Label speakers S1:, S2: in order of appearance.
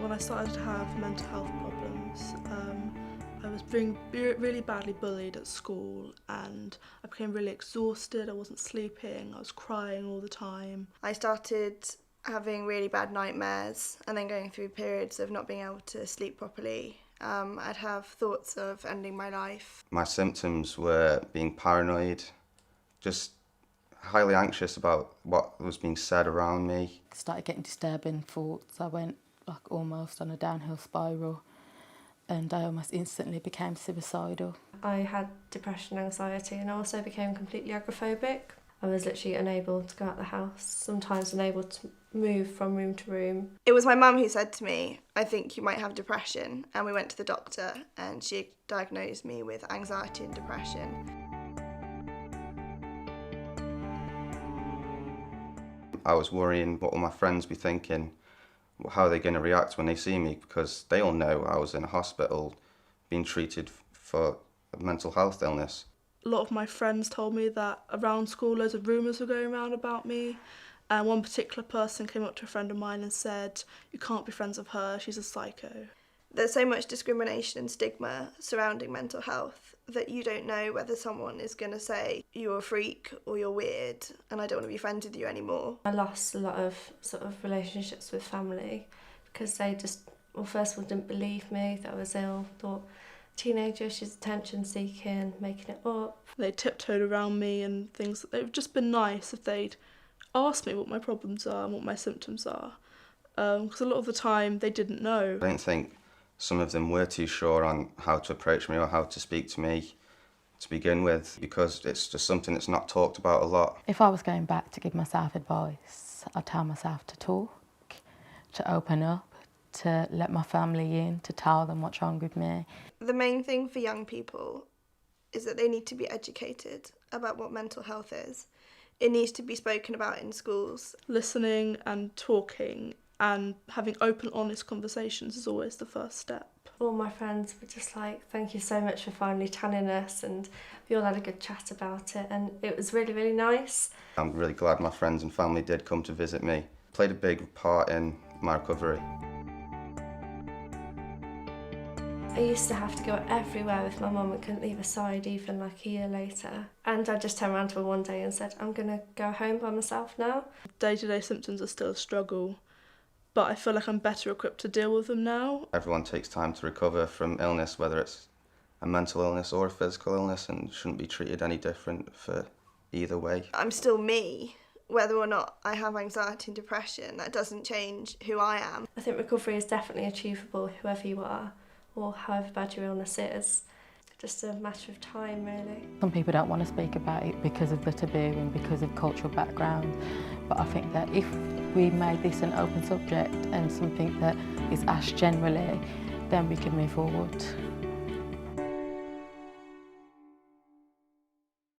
S1: When I started to have mental health problems, I was being really badly bullied at school, and I became really exhausted. I wasn't sleeping, I was crying all the time.
S2: I started having really bad nightmares and then going through periods of not being able to sleep properly. I'd have thoughts of ending my life.
S3: My symptoms were being paranoid, just highly anxious about what was being said around me.
S4: I started getting disturbing thoughts. I went almost on a downhill spiral, and I almost instantly became suicidal.
S5: I had depression, anxiety, and I also became completely agoraphobic. I was literally unable to go out the house, sometimes unable to move from room to room.
S2: It was my mum who said to me, "I think you might have depression," and we went to the doctor and she diagnosed me with anxiety and depression.
S3: I was worrying, what will my friends be thinking? How are they going to react when they see me? Because they all know I was in a hospital being treated for a mental health illness.
S1: A lot of my friends told me that around school loads of rumours were going around about me, and one particular person came up to a friend of mine and said, "You can't be friends with her, she's a psycho."
S2: There's so much discrimination and stigma surrounding mental health that you don't know whether someone is going to say you're a freak or you're weird and I don't want to be friends with you anymore.
S5: I lost a lot of sort of relationships with family because they just, well, first of all, didn't believe me that I was ill, thought teenager, she's attention seeking, making it up.
S1: They tiptoed around me and things. It would just been nice if they'd asked me what my problems are and what my symptoms are, because a lot of the time they didn't know.
S3: I don't think some of them were too sure on how to approach me or how to speak to me to begin with, because it's just something that's not talked about a lot.
S4: If I was going back to give myself advice, I'd tell myself to talk, to open up, to let my family in, to tell them what's wrong with me.
S2: The main thing for young people is that they need to be educated about what mental health is. It needs to be spoken about in schools.
S1: Listening and talking and having open, honest conversations is always the first step.
S5: All my friends were just like, "Thank you so much for finally telling us," and we all had a good chat about it, and it was really, really nice.
S3: I'm really glad my friends and family did come to visit me. It played a big part in my recovery.
S5: I used to have to go everywhere with my mum and couldn't leave her side even like a year later. And I just turned around to her one day and said, "I'm going to go home by myself now."
S1: Day-to-day symptoms are still a struggle, but I feel like I'm better equipped to deal with them now.
S3: Everyone takes time to recover from illness, whether it's a mental illness or a physical illness, and shouldn't be treated any different for either way.
S2: I'm still me, whether or not I have anxiety and depression. That doesn't change who I am.
S5: I think recovery is definitely achievable, whoever you are, or however bad your illness is. Just a matter of time, really.
S4: Some people don't want to speak about it because of the taboo and because of cultural background, but I think that if we made this an open subject and something that is asked generally, then we can move forward.